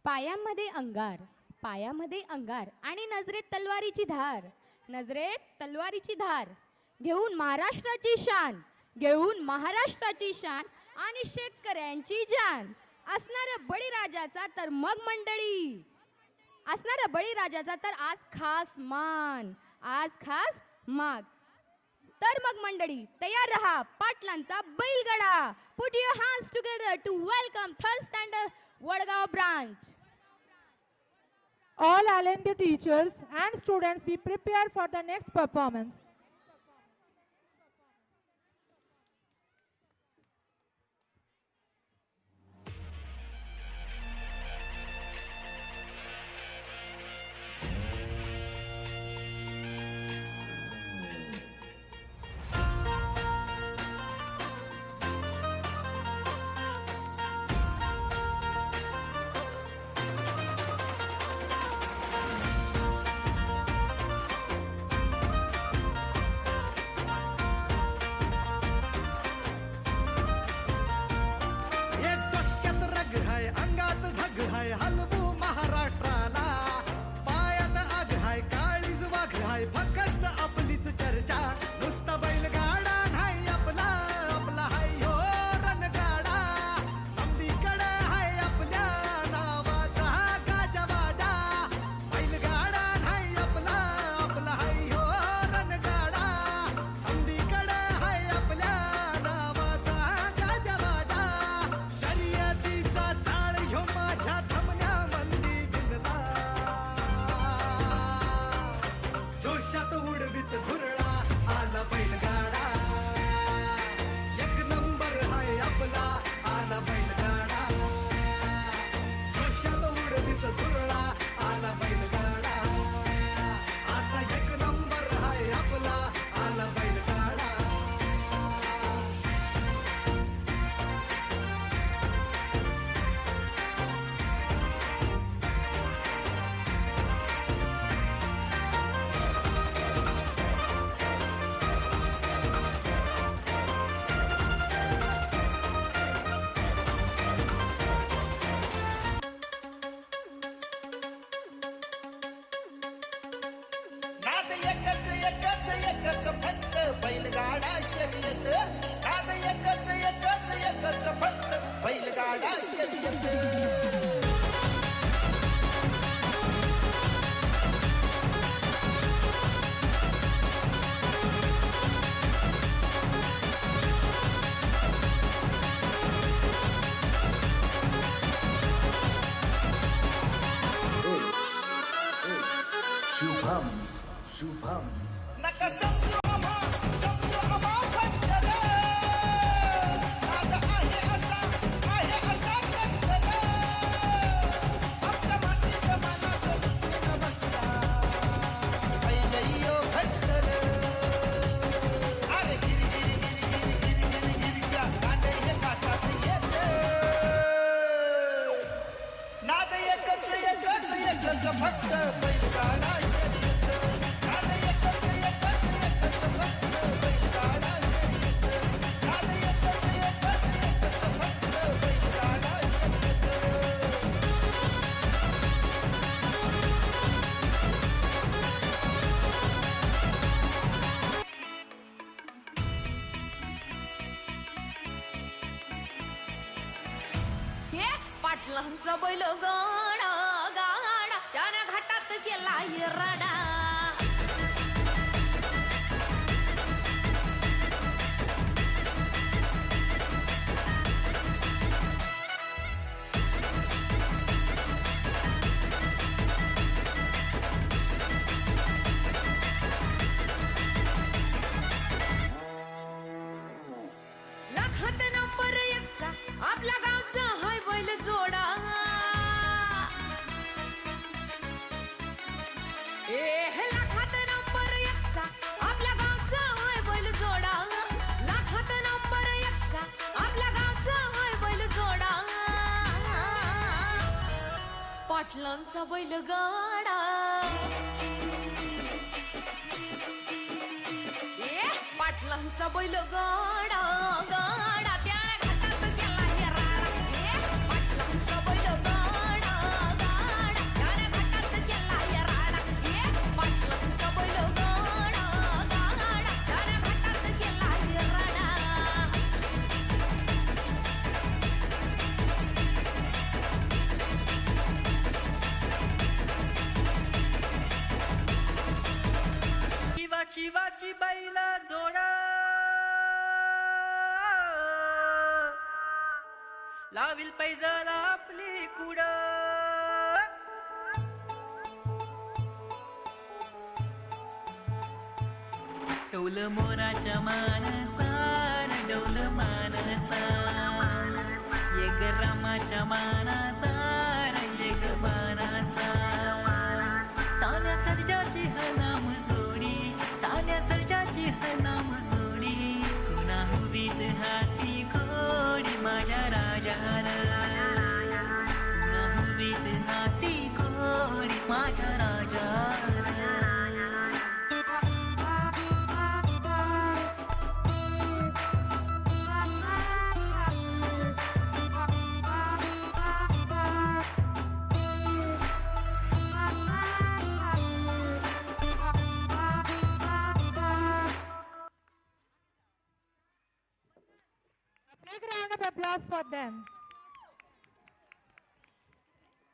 पायामध्ये अंगार, पायामध्ये अंगार आणि नजरेत तलवारीची धार, नजरेत तलवारीची धार, घेऊन महाराष्ट्राची शान, घेऊन महाराष्ट्राची शान आणि शेतकऱ्यांची जान. असणाऱ्या बळीराजाचा तर मग मंडळी, असणाऱ्या बळीराजाचा तर आज खास मान, आज खास माग. तर मग मंडळी तयार रहा, पाटलांचा बैलगाडा. Put your hands together to welcome third standard Vadgaon branch. All LND teachers and students be prepared for the next performance. हलवू महाराष्ट्राला, पायात आग हाय काळीज वाघ हाय फक्त आपलीच चर्चा. नुसता बैलगाडा नाही आपला, आपला हाय हो रणगाडा. समधीकडे हाय आपल्या नावाचा गाजावाजा. बैलगाडा नाही आपला, आपला हाय हो रणगाडा. समधीकडे हाय आपल्या नावाचा गाजावाजा. शर्यतीचा चाळ ह्यो माझ्या थमण्यामंदी भिनला. जोशात उडवीत धुरळा आला बैलगाडा. एक नंबर हाय आपला आला बैलगाडा. जोशात उडवीत धुरळा आला बैलगाडा. आता एक नंबर हाय आपला आला बैलगाडा. नाद एकच एकच एकच फक्त बैलगाडा शर्यत. नाद एकच एकच एकच फक्त बैलगाडा शर्यत. Shubhams. नका समजू आम्हा, समजू आम्हा फटकन. नाद आहे असा खटकन. आपल्या मातीत मनात रुतून बसला बैलयो खटकन. अरे गिरी गिरी गिरी गिरी गिरी गिरी गिरीच्या कांडे हे काठात येत. नाद एकच एकच एकच फक्त बैलगाडा शर्यत. नाद एकच एकच एकच फक्त बैलगाडा शर्यत. नाद एकच एकच एकच फक्त बैलगाडा शर्यत. हे पाटलांचा बैल गाडा गाडा त्याने घाटात गेला राडा. लाखात नंबर एकचा आपल्या गावचा हाय बैल जोडा. लाखात नंबर एकचा आपल्या गावचा हाय बैल जोडा. लाखात नंबर एकचा आपल्या गावचा हाय बैल जोडा. पाटलांचा बैल गाडा. पाटलांचा बैल गाडा गाडा त्याने घाटात गेला राडा. पाटलांचा बैल गाडा सरजाची बाईला जोडा लावील पैजाला आपली कुड डौल मोराच्या मानाचा डौल मानाचा एक रामाच्या मानाचा एक बाणाचा तान्या सर्जाची हनाम जोडी तान्या सर्जाची हनाम जोडी कुणा हुबीत हाती घोडी माझ्या राजाला कुणा हुबीत हाती घोडी माझ्या राजाला Big round of applause for them.